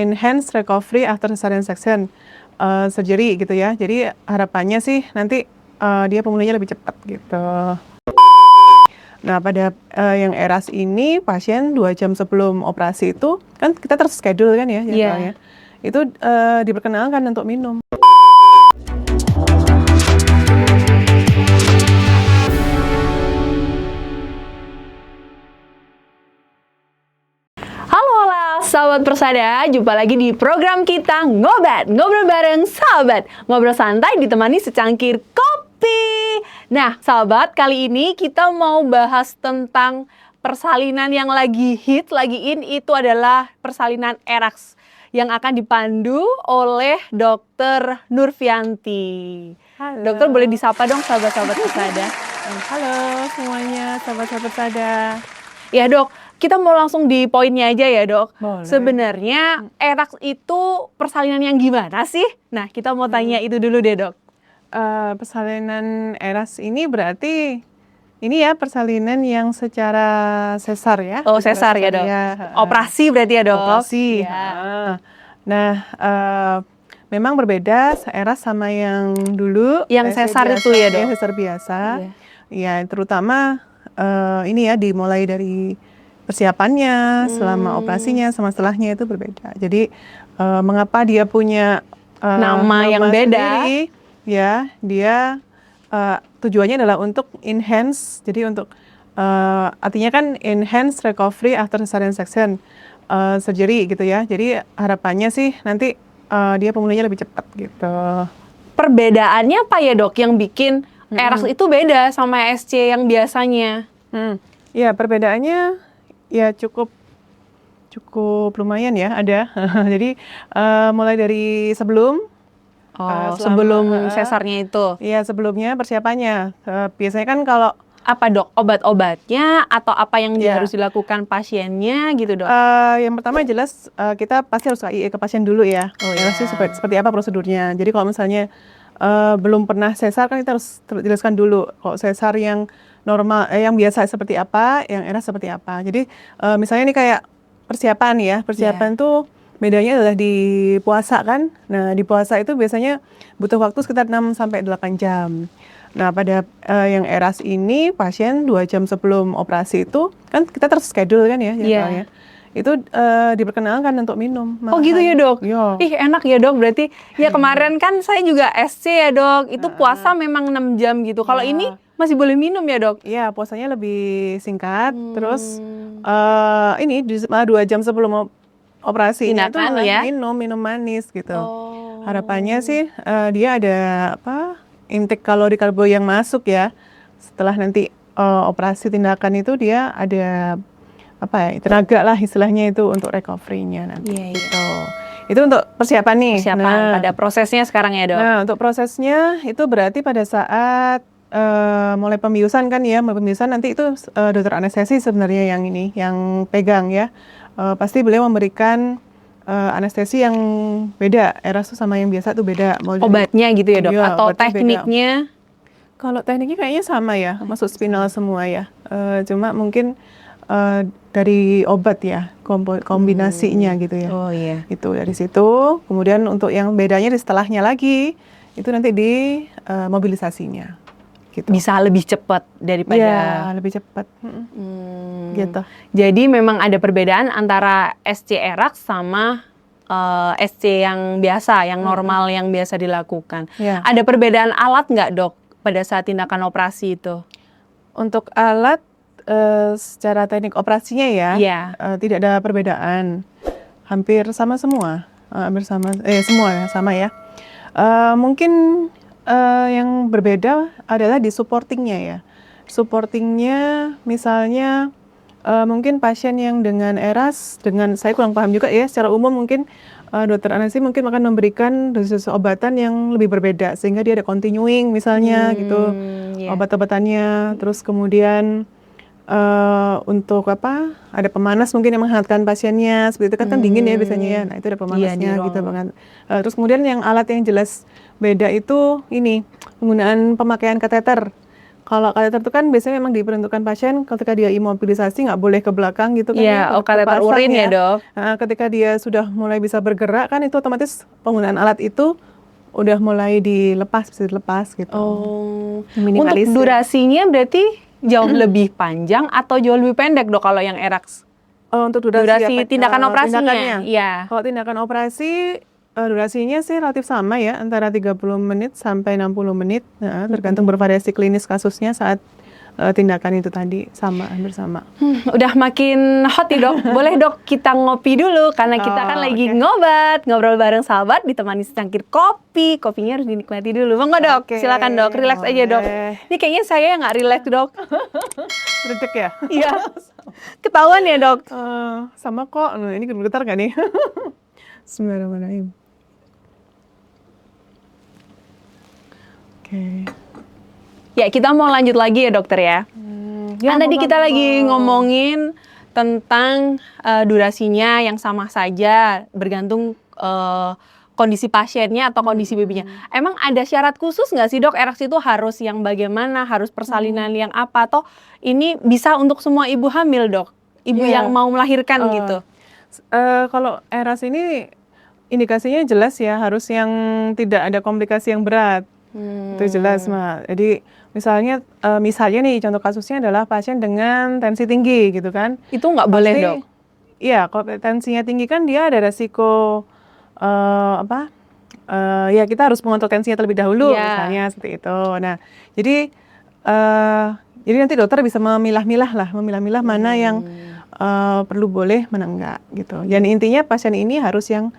enhance recovery after cesarean section surgery gitu ya. Jadi harapannya sih nanti dia pemulihannya lebih cepat gitu. Nah, pada yang ERAS ini pasien 2 jam sebelum operasi itu kan kita terschedule kan ya jadwalnya. Itu diperkenalkan untuk minum. Sahabat Persada, jumpa lagi di program kita Ngobat, ngobrol bareng sahabat, ngobrol santai ditemani secangkir kopi. Nah, sahabat, kali ini kita mau bahas tentang persalinan yang lagi hit, lagi in, itu adalah persalinan ERAS yang akan dipandu oleh Dr. Nurfianti. Halo. Dokter, boleh disapa dong sahabat-sahabat Persada. Halo semuanya, sahabat-sahabat Persada. Ya dok, kita mau langsung di poinnya aja ya dok. Boleh. Sebenarnya ERAS itu persalinan yang gimana sih? Nah, kita mau tanya itu dulu deh dok. Persalinan ERAS ini berarti ini ya persalinan yang secara sesar ya. Oh, sesar ya dok. Operasi berarti ya dok. Operasi. Ya. Nah, memang berbeda ERAS sama yang dulu. Yang sesar biasa, itu ya dok. Yang sesar biasa. Ya, terutama ini ya dimulai dari persiapannya, selama operasinya, sama setelahnya itu berbeda. Jadi mengapa dia punya nama yang beda? Sendiri, ya, dia tujuannya adalah untuk enhance. Jadi untuk artinya kan enhance recovery after cesarean section surgery gitu ya. Jadi harapannya sih nanti dia pemulihannya lebih cepat gitu. Perbedaannya apa ya dok yang bikin ERAS itu beda sama SC yang biasanya? Ya, perbedaannya ya cukup lumayan ya ada. Jadi mulai dari sebelum sebelum sesarnya itu. Iya, sebelumnya persiapannya. Biasanya kan kalau apa dok, obat-obatnya atau apa yang harus dilakukan pasiennya gitu dok? Yang pertama jelas kita pasti harus ke pasien dulu ya. Seperti apa prosedurnya. Jadi kalau misalnya belum pernah sesar kan kita harus jelaskan dulu. Kalau sesar yang normal, yang biasa seperti apa, yang ERAS seperti apa. Jadi misalnya ini kayak persiapan ya. Persiapan tuh bedanya adalah di puasa kan. Nah, di puasa itu biasanya butuh waktu sekitar 6-8 jam. Nah, pada yang ERAS ini pasien 2 jam sebelum operasi itu kan kita terschedule kan ya jadwalnya. Itu diperkenalkan untuk minum. Oh gitu ya dok? Yo. Ih enak ya dok, berarti ya kemarin kan saya juga SC ya dok, itu puasa memang 6 jam gitu. Kalau ini masih boleh minum ya dok? Iya, puasanya lebih singkat, terus ini 2 jam sebelum operasi itu minum manis gitu. Harapannya sih dia ada intake kalori karbo yang masuk ya. Setelah nanti operasi tindakan itu dia ada tenaga lah istilahnya itu untuk recovery-nya nanti. Gitu. Itu untuk persiapan nih. Pada prosesnya sekarang ya dok. Nah, untuk prosesnya itu berarti pada saat mulai pembiusan kan ya, pembiusan nanti itu dokter anestesi sebenarnya yang pegang ya. Pasti beliau memberikan anestesi yang beda, ERAS sama yang biasa tuh beda. Obatnya gitu ya dok? Iya, atau tekniknya? Kalau tekniknya kayaknya sama ya, masuk spinal semua ya. Cuma mungkin dari obat ya, kombinasinya gitu ya. Oh iya. Itu dari situ. Kemudian untuk yang bedanya di setelahnya lagi, itu nanti di mobilisasinya. Gitu. Bisa lebih cepat daripada. Ya, lebih cepat. Gitu. Jadi memang ada perbedaan antara SC ERAS sama SC yang biasa, yang normal, yang biasa dilakukan. Ada perbedaan alat nggak dok pada saat tindakan operasi itu? Untuk alat secara teknik operasinya ya, tidak ada perbedaan. Hampir sama semua. Semua sama ya. Mungkin yang berbeda adalah di supportingnya ya. Supportingnya misalnya mungkin pasien yang dengan ERAS, saya kurang paham juga ya, secara umum mungkin dokter anestesi mungkin akan memberikan dosis obatan yang lebih berbeda sehingga dia ada continuing misalnya gitu obat-obatannya. Terus kemudian untuk ada pemanas mungkin yang menghangatkan pasiennya seperti itu kan dingin ya biasanya ya. Nah, itu ada pemanasnya gitu banget. Terus kemudian yang alat yang jelas beda itu ini penggunaan pemakaian kateter. Kalau kateter itu kan biasanya memang diperuntukkan pasien ketika dia imobilisasi nggak boleh ke belakang gitu kan Iya, ya, kateter kepasang urin ya, Dok. Ketika dia sudah mulai bisa bergerak kan itu otomatis penggunaan alat itu udah mulai bisa dilepas gitu. Oh, untuk Minimalisir. durasinya berarti jauh lebih panjang atau jauh lebih pendek, Dok, kalau yang ERAX? Untuk Durasi tindakan operasinya? tindakannya. Iya. Kalau tindakan operasi durasinya sih relatif sama ya, antara 30 menit sampai 60 menit, tergantung bervariasi klinis kasusnya saat tindakan itu tadi, hampir sama. Udah makin hot nih, Dok. Boleh, Dok, kita ngopi dulu karena kita kan lagi ngobat, ngobrol bareng sahabat ditemani secangkir kopi. Kopinya harus dinikmati dulu. Monggo, Dok. Silakan, Dok. Relax aja, Dok. Ini kayaknya saya yang nggak relax, Dok. Redek ya? Iya. Ketahuan ya, Dok? Sama kok. Ini getar nggak nih? Bismillahirrahmanirrahim. Oke. Ya, kita mau lanjut lagi ya, dokter ya. Kan tadi kita lagi ngomongin tentang durasinya yang sama saja, bergantung kondisi pasiennya atau kondisi babynya. Emang ada syarat khusus nggak sih, Dok? ERAX itu harus yang bagaimana? Harus persalinan yang apa? Atau ini bisa untuk semua ibu hamil, Dok? Ibu yang mau melahirkan gitu. Kalau ERAS ini indikasinya jelas ya, harus yang tidak ada komplikasi yang berat. Itu jelas, Mbak. Jadi misalnya nih contoh kasusnya adalah pasien dengan tensi tinggi gitu kan. Itu nggak boleh, Dok? Iya, kalau tensinya tinggi kan dia ada resiko ya kita harus mengontrol tensinya terlebih dahulu, misalnya seperti itu. Nah, jadi nanti dokter bisa memilah-milah mana yang perlu boleh, mana enggak gitu. Dan intinya pasien ini harus yang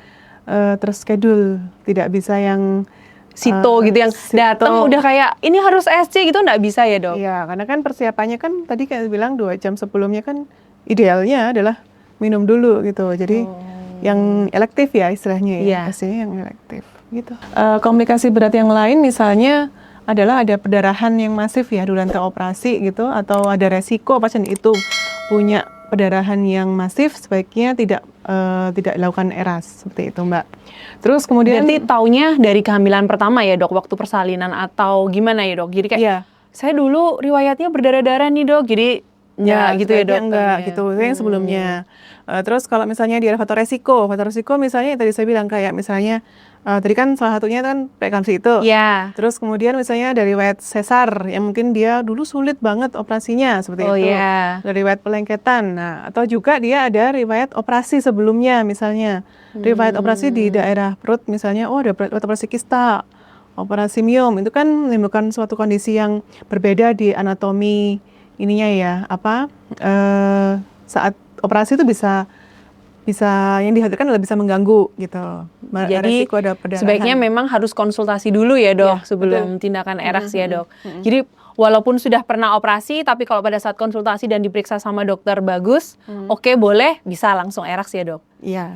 terschedule, tidak bisa yang sito gitu yang datang udah kayak ini harus SC gitu, nggak bisa ya, Dok? Iya, karena kan persiapannya kan tadi kayak bilang 2 jam sebelumnya kan idealnya adalah minum dulu gitu. Jadi yang elektif ya istilahnya ya, pastinya yang elektif gitu. Komplikasi berat yang lain misalnya adalah ada perdarahan yang masif ya durante operasi gitu, atau ada resiko pasien itu punya perdarahan yang masif, sebaiknya tidak dilakukan ERAS seperti itu, Mbak. Terus kemudian berarti taunya dari kehamilan pertama ya, Dok, waktu persalinan atau gimana ya, Dok? Jadi kayak saya dulu riwayatnya berdarah-darah nih, Dok. Jadi gitu ya, Dok? Enggak gitu, yang sebelumnya. Terus kalau misalnya dia ada faktor resiko misalnya yang tadi saya bilang kayak misalnya tadi kan salah satunya kan preeklamsi itu. Iya. Terus kemudian misalnya dari riwayat sesar yang mungkin dia dulu sulit banget operasinya seperti itu. Dari riwayat pelengketan. Nah, atau juga dia ada riwayat operasi sebelumnya misalnya. Riwayat operasi di daerah perut misalnya, ada operasi kista, operasi miom, itu kan menimbulkan suatu kondisi yang berbeda di anatomi ininya ya, saat operasi itu bisa yang dikhawatirkan adalah bisa mengganggu gitu. Jadi sebaiknya memang harus konsultasi dulu ya, Dok, sebelum tindakan ERAX ya, Dok. Jadi walaupun sudah pernah operasi, tapi kalau pada saat konsultasi dan diperiksa sama dokter bagus, oke, boleh bisa langsung ERAX ya, Dok. Iya.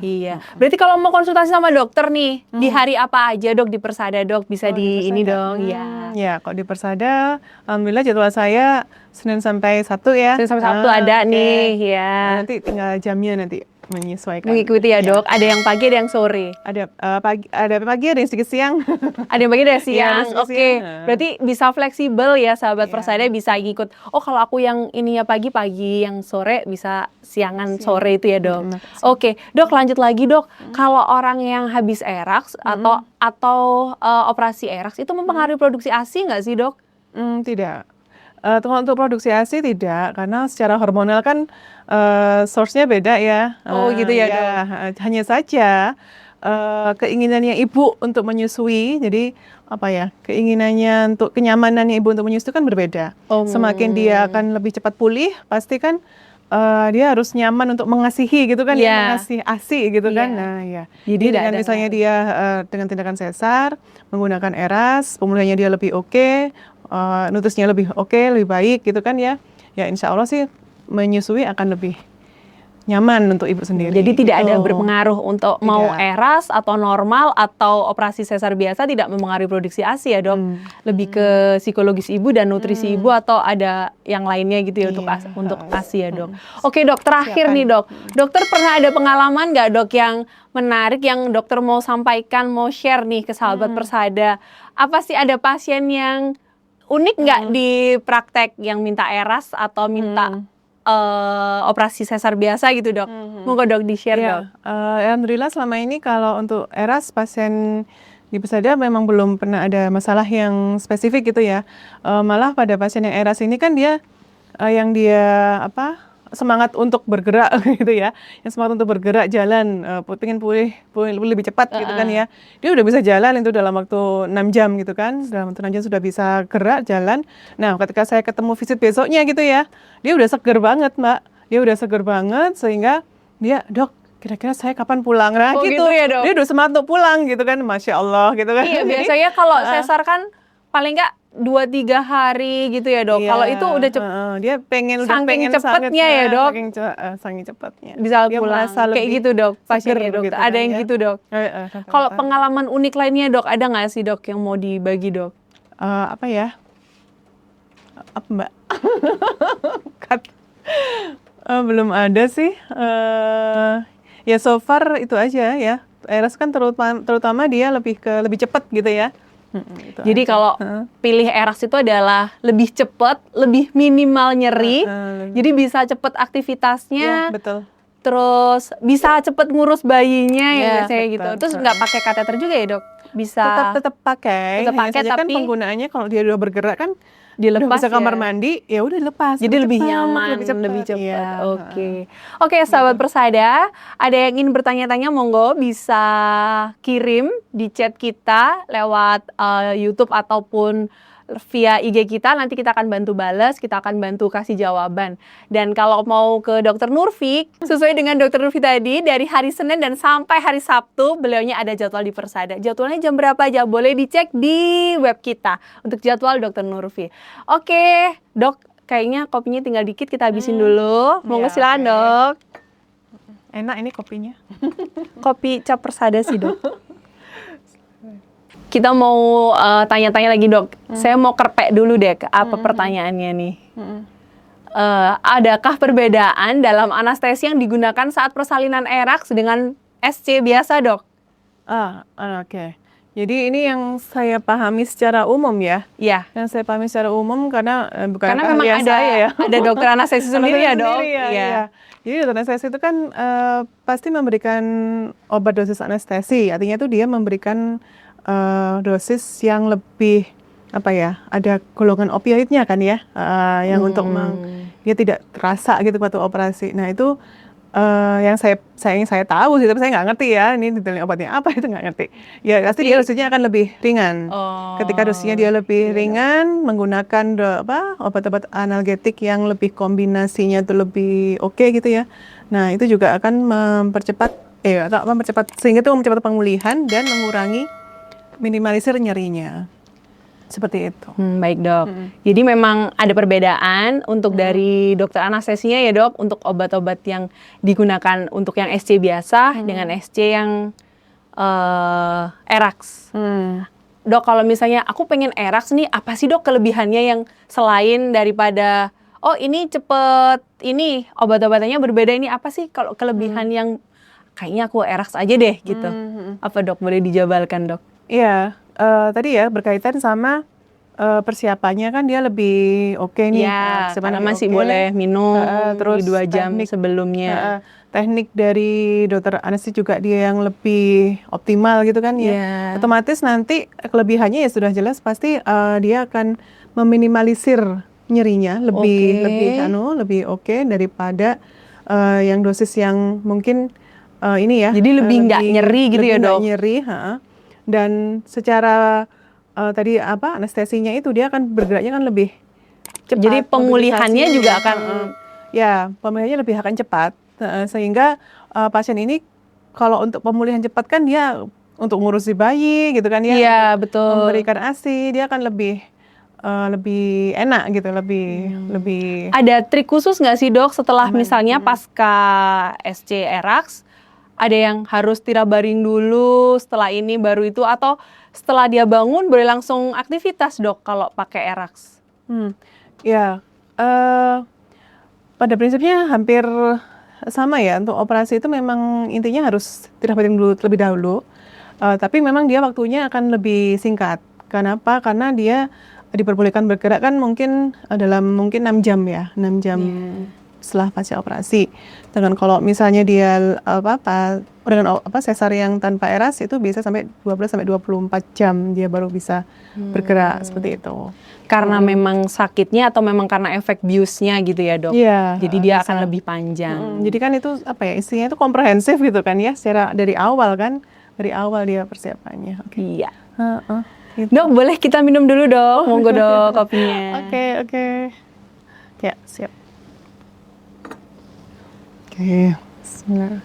Berarti kalau mau konsultasi sama dokter nih, di hari apa aja, Dok, di Persada, Dok? Bisa di ini dong. Ya, kalau di Persada, alhamdulillah jadwal saya Senin sampai Sabtu ya. Senin sampai Sabtu ada nih, ya. Nanti tinggal jamnya nanti menyesuaikan. Mengikuti ya, Dok. Ada yang pagi, ada yang sore. Ada pagi, ada yang sedikit siang. Ada yang pagi, ada yang siang. Oke. Berarti bisa fleksibel ya, sahabat Persada, bisa ngikut. Oh, kalau aku yang ininya pagi, yang sore bisa siangan sore itu ya, Dok. Oke, Dok, lanjut lagi, Dok. Kalau orang yang habis ERAX atau operasi ERAX itu mempengaruhi produksi ASI nggak sih, Dok? Tidak. Untuk produksi ASI tidak, karena secara hormonal kan source-nya beda ya. Oh gitu ya, Dok. Hanya saja keinginannya ibu untuk menyusui, jadi keinginannya untuk kenyamanannya ibu untuk menyusui kan berbeda. Semakin dia akan lebih cepat pulih, pasti kan dia harus nyaman untuk mengasihi gitu kan, mengasih ASI gitu kan. Nah ya, jadi dengan misalnya dia dengan tindakan sesar, menggunakan ERAS, pemulihannya dia lebih oke, nutrisinya lebih lebih baik gitu kan ya. Ya insya Allah sih menyusui akan lebih nyaman untuk ibu sendiri. Jadi tidak ada berpengaruh untuk mau ERAS atau normal atau operasi sesar biasa, tidak mempengaruhi produksi ASI ya, Dok. Lebih ke psikologis ibu dan nutrisi ibu, atau ada yang lainnya gitu ya untuk ASI ya, Dok. Oke, Dok, terakhir nih, Dok. Dokter pernah ada pengalaman nggak, Dok, yang menarik yang dokter mau sampaikan, mau share nih ke sahabat Persada? Apa sih ada pasien yang unik nggak di praktek yang minta ERAS atau minta operasi sesar biasa gitu dok? Monggo dok di-share dok. Alhamdulillah selama ini kalau untuk ERAS pasien di Persada memang belum pernah ada masalah yang spesifik gitu ya. Malah pada pasien yang ERAS ini kan dia yang dia semangat untuk bergerak gitu ya, yang semangat untuk bergerak jalan, pengen pulih lebih cepat gitu kan ya. Dia udah bisa jalan itu dalam waktu 6 jam gitu kan, dalam waktu 6 jam sudah bisa gerak jalan. Nah ketika saya ketemu visit besoknya gitu ya, dia udah seger banget Mbak, dia udah seger banget sehingga dia, dok kira-kira saya kapan pulang, nah gitu ya, dok? Dia udah semangat untuk pulang gitu kan, Masya Allah gitu kan. Iya biasanya kalau sesar kan paling nggak 2-3 hari gitu ya dok. Kalau itu udah saking dia pengen cepatnya ya dok. Saking cepatnya. Bisa dia pulang. Kayak gitu dok pasiennya dok. Gitu ada kan, yang gitu dok. Kalau pengalaman unik lainnya dok, ada nggak sih dok yang mau dibagi dok? Apa Mbak? Belum ada sih. Ya so far itu aja ya. ERAS kan terutama dia lebih cepat gitu ya. Jadi kalau pilih ERAS itu adalah lebih cepat, lebih minimal nyeri, jadi bisa cepat aktivitasnya, betul. Terus bisa cepat ngurus bayinya ya kayak gitu. Terus nggak pakai kateter juga ya dok? Bisa tetap pakai. Tapi kan penggunaannya kalau dia udah bergerak kan dilepas bisa kamar mandi, ya udah dilepas. Jadi lebih nyaman, lebih cepat. Oke, sahabat Persada, ada yang ingin bertanya-tanya, monggo bisa kirim di chat kita lewat YouTube ataupun via IG kita, nanti kita akan bantu balas, kita akan bantu kasih jawaban. Dan kalau mau ke Dr. Nurfi, sesuai dengan Dr. Nurfi tadi, dari hari Senin dan sampai hari Sabtu, beliaunya ada jadwal di Persada. Jadwalnya jam berapa aja? Boleh dicek di web kita untuk jadwal Dr. Nurfi. Oke, dok, kayaknya kopinya tinggal dikit, kita habisin dulu. Monggo silakan dok. Enak ini kopinya. Kopi cap Persada sih dok. Kita mau tanya-tanya lagi dok. Saya mau kerpek dulu deh, apa pertanyaannya nih. Adakah perbedaan dalam anestesi yang digunakan saat persalinan ERAS dengan SC biasa dok? Oke. Jadi ini yang saya pahami secara umum ya. Iya. Yang saya pahami secara umum karena bukan karena memang ada dokter anestesi sendiri ya dok. Iya. Jadi dokter anestesi itu kan pasti memberikan obat dosis anestesi. Artinya itu dia memberikan dosis yang lebih ada golongan opioidnya kan ya, yang untuk dia tidak terasa gitu waktu operasi. Nah itu yang saya tahu sih, tapi saya nggak ngerti ya ini detailnya obatnya apa, itu nggak ngerti. Ya pasti dia dosisnya akan lebih ringan. Ketika dosisnya dia lebih ringan, menggunakan obat-obat analgetik yang lebih kombinasinya itu lebih oke gitu ya. Nah itu juga akan mempercepat sehingga itu mempercepat pemulihan dan mengurangi minimalisir nyerinya. Seperti itu. Baik dok. Jadi memang ada perbedaan untuk dari dokter anestesinya ya dok, untuk obat-obat yang digunakan untuk yang SC biasa dengan SC yang ERAS. Dok, kalau misalnya aku pengen ERAS nih, apa sih dok kelebihannya yang selain daripada ini cepet, ini obat-obatannya berbeda, ini apa sih kalau kelebihan yang kayaknya aku ERAS aja deh gitu. Apa dok, boleh dijabarkan dok? Iya, tadi ya berkaitan sama persiapannya kan dia lebih oke nih. Ya, karena masih boleh minum terus 2 jam sebelumnya. Teknik dari dokter anestesi juga dia yang lebih optimal gitu kan ya. Otomatis nanti kelebihannya ya sudah jelas pasti dia akan meminimalisir nyerinya lebih oke daripada yang dosis yang mungkin ini ya. Jadi lebih nggak nyeri gitu ya dok? Nyeri, dan secara tadi anestesinya itu dia akan bergeraknya kan lebih cepat. Jadi pemulihannya juga akan pemulihannya lebih akan cepat, sehingga pasien ini kalau untuk pemulihan cepat kan dia untuk ngurusi bayi gitu kan ya. Iya betul. Memberikan ASI dia akan lebih enak gitu, lebih. Ada trik khusus nggak sih dok setelah misalnya pasca SC ERAS? Ada yang harus tirabaring dulu, setelah ini baru itu, atau setelah dia bangun boleh langsung aktivitas dok kalau pakai ERAS? Pada prinsipnya hampir sama ya, untuk operasi itu memang intinya harus tirabaring dulu terlebih dahulu, tapi memang dia waktunya akan lebih singkat. Kenapa? Karena dia diperbolehkan bergerak kan mungkin dalam mungkin 6 jam ya, 6 jam setelah pasca operasi. Dengan kalau misalnya dia dengan sesar yang tanpa eras itu bisa sampai 12 sampai 24 jam dia baru bisa bergerak seperti itu. Karena memang sakitnya atau memang karena efek biusnya gitu ya dok? Iya. Jadi dia akan lebih panjang. Jadi kan itu istilahnya itu komprehensif gitu kan ya, secara dari awal dia persiapannya. Iya. Gitu. Dok, boleh kita minum dulu dok, monggo dok kopinya. Oke. Ya, siap. Oke, bismillah.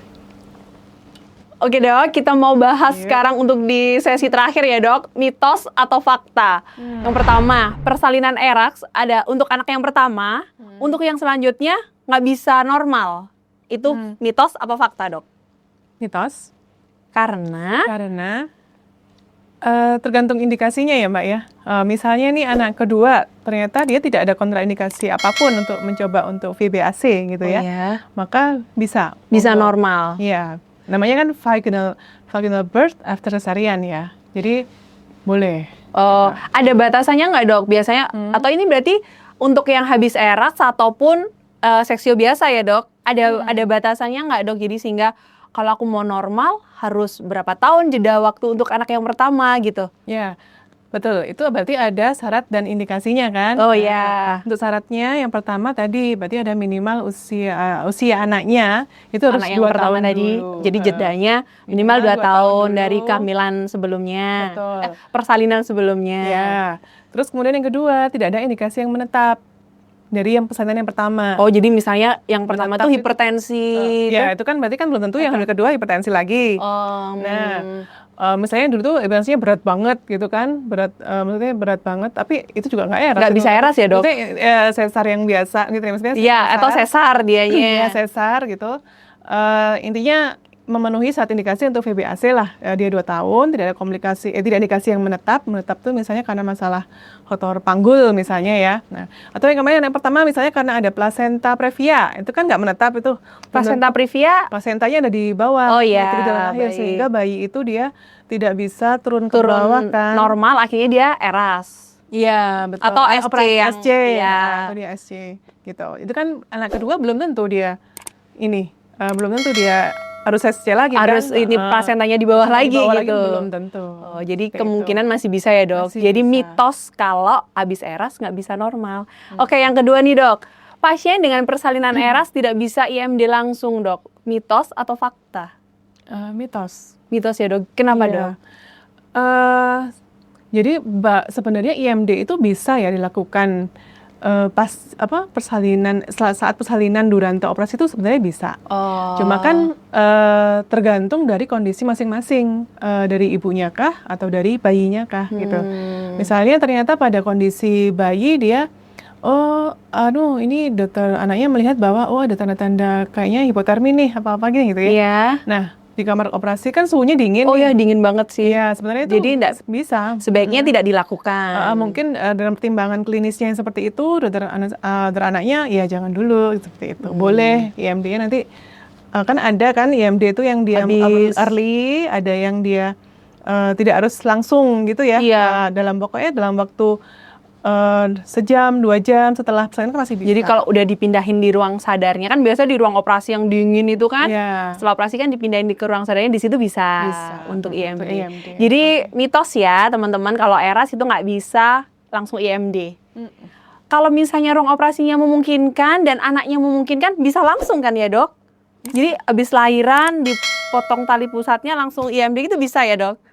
Oke dok, kita mau bahas sekarang untuk di sesi terakhir ya dok, mitos atau fakta. Yang pertama, persalinan eras ada untuk anak yang pertama, untuk yang selanjutnya nggak bisa normal. Itu mitos apa fakta dok? Mitos. Karena tergantung indikasinya ya Mbak ya. Misalnya nih anak kedua ternyata dia tidak ada kontraindikasi apapun untuk mencoba untuk VBAC gitu ya. Maka bisa normal. Iya. Namanya kan vaginal birth after cesarean ya. Jadi boleh. Oh, ada batasannya nggak dok biasanya? Atau ini berarti untuk yang habis eras ataupun seksio biasa ya dok? Ada batasannya nggak dok? Jadi sehingga kalau aku mau normal harus berapa tahun jeda waktu untuk anak yang pertama gitu? Ya, betul. Itu berarti ada syarat dan indikasinya kan? Oh ya. Untuk syaratnya yang pertama tadi berarti ada minimal usia anaknya itu harus anak yang 2 pertama tahun tadi. dulu. Jadi jedanya minimal 2 tahun dulu. dari kehamilan sebelumnya. Betul. Persalinan sebelumnya. Ya. Terus kemudian yang kedua tidak ada indikasi yang menetap dari yang persalinan yang pertama. Oh, jadi misalnya yang pertama tuh hipertensi. Ya, itu kan berarti kan belum tentu yang hamil kedua hipertensi lagi. Misalnya dulu tuh hipertensinya berat banget gitu kan, maksudnya berat banget, tapi itu juga nggak eras. Nggak bisa eras ya dok? Maksudnya sesar yang biasa gitu ya, maksudnya. Iya, atau sesar dianya. Iya, sesar gitu. Intinya memenuhi syarat indikasi untuk VBAC lah. Dia 2 tahun, tidak ada komplikasi, tidak indikasi yang menetap. Menetap tuh misalnya karena masalah kotor panggul misalnya ya. Nah, atau yang kemarin yang pertama misalnya karena ada placenta previa, itu kan nggak menetap itu. Placenta previa? Placentanya ada di bawah. Oh iya, sehingga bayi itu dia tidak bisa turun ke bawah kan. Normal, akhirnya dia eras. Iya, betul. Atau SC atau dia SC gitu. Itu kan anak kedua belum tentu dia belum tentu dia harus SC lagi harus kan? Ini placentanya di bawah lagi gitu. Belum tentu. Oh, jadi kemungkinan masih bisa ya dok. Jadi mitos kalau habis eras nggak bisa normal. Oke, yang kedua nih dok. Pasien dengan persalinan eras tidak bisa IMD langsung dok. Mitos atau fakta? Mitos. Mitos ya dok. Kenapa dok? Jadi sebenarnya IMD itu bisa ya dilakukan persalinan saat persalinan durante operasi itu sebenarnya bisa. Cuma kan tergantung dari kondisi masing-masing, dari ibunya kah atau dari bayinya kah gitu. Misalnya ternyata pada kondisi bayi dia ini dokter anaknya melihat bahwa ada tanda-tanda kayaknya hipotermi nih apa-apa gitu ya. Iya. Nah, di kamar operasi kan suhunya dingin. Oh ya, dingin banget sih. Iya, sebenarnya itu jadi enggak bisa. Sebaiknya tidak dilakukan. Mungkin dalam pertimbangan klinisnya yang seperti itu, dokter anaknya ya jangan dulu seperti itu. Boleh IMD-nya nanti kan ada kan IMD itu yang dia early, ada yang dia tidak harus langsung gitu ya. Iya. Dalam waktu sejam, 2 jam setelah persalinan kan masih bisa. Jadi kalau udah dipindahin di ruang sadarnya kan biasa di ruang operasi yang dingin itu kan, setelah operasi kan dipindahin ke ruang sadarnya, di situ bisa untuk IMD. Jadi mitos ya teman-teman, kalau eras itu nggak bisa langsung IMD. Kalau misalnya ruang operasinya memungkinkan dan anaknya memungkinkan, bisa langsung kan ya dok? Jadi abis lahiran dipotong tali pusatnya langsung IMD itu bisa ya dok?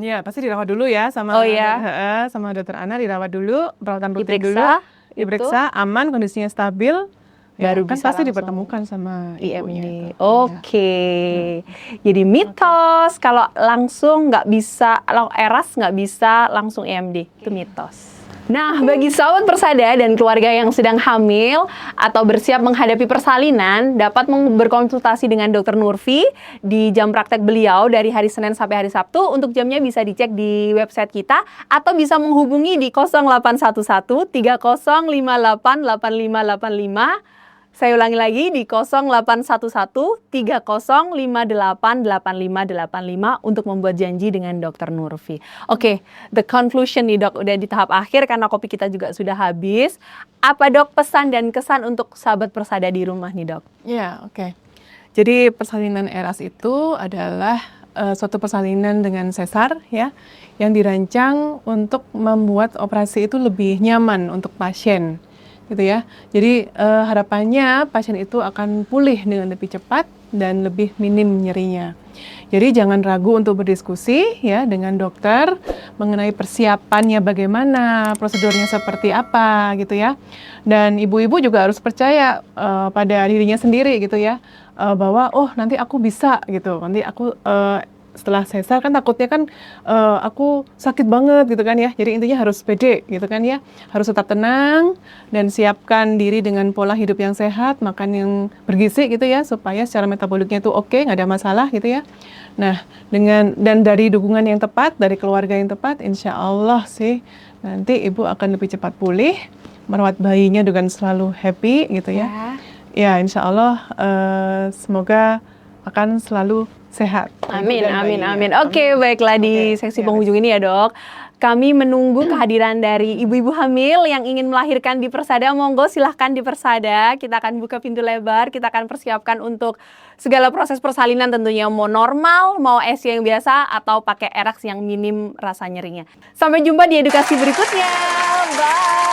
Ya pasti dirawat dulu ya sama sama dokter anak, dirawat dulu, perawatan rutin dulu, diperiksa aman, kondisinya stabil, baru kan pasti dipertemukan sama ibunya. Oke. Jadi mitos kalau langsung nggak bisa, kalau eras nggak bisa langsung IMD, itu mitos. Nah, bagi sahabat Persada dan keluarga yang sedang hamil atau bersiap menghadapi persalinan, dapat berkonsultasi dengan Dr. Nurfi di jam praktek beliau dari hari Senin sampai hari Sabtu. Untuk jamnya bisa dicek di website kita atau bisa menghubungi di 0811 3058 8585 Saya ulangi lagi di 0811 30588585 untuk membuat janji dengan Dokter Nurfi. Oke, the conclusion nih dok, udah di tahap akhir karena kopi kita juga sudah habis. Apa dok pesan dan kesan untuk sahabat Persada di rumah nih dok? Ya, oke. Jadi persalinan ERAS itu adalah suatu persalinan dengan sesar ya, yang dirancang untuk membuat operasi itu lebih nyaman untuk pasien. Gitu ya. Jadi harapannya pasien itu akan pulih dengan lebih cepat dan lebih minim nyerinya. Jadi jangan ragu untuk berdiskusi ya dengan dokter mengenai persiapannya bagaimana, prosedurnya seperti apa gitu ya. Dan ibu-ibu juga harus percaya pada dirinya sendiri gitu ya, bahwa oh nanti aku bisa gitu, nanti aku setelah sesar kan takutnya kan aku sakit banget gitu kan ya. Jadi intinya harus pede gitu kan ya. Harus tetap tenang dan siapkan diri dengan pola hidup yang sehat, makan yang bergizi gitu ya, supaya secara metaboliknya itu oke, nggak ada masalah gitu ya. Nah, dan dari dukungan yang tepat, dari keluarga yang tepat, insya Allah sih nanti ibu akan lebih cepat pulih, merawat bayinya dengan selalu happy gitu ya. Ya, insya Allah semoga akan selalu sehat. Amin, amin, amin. Oke, baiklah di seksi penghujung ini ya dok. Kami menunggu kehadiran dari ibu-ibu hamil yang ingin melahirkan di Persada. Monggo silahkan di Persada. Kita akan buka pintu lebar. Kita akan persiapkan untuk segala proses persalinan tentunya. Mau normal, mau ESI yang biasa, atau pakai ERAS yang minim rasa nyerinya. Sampai jumpa di edukasi berikutnya. Bye.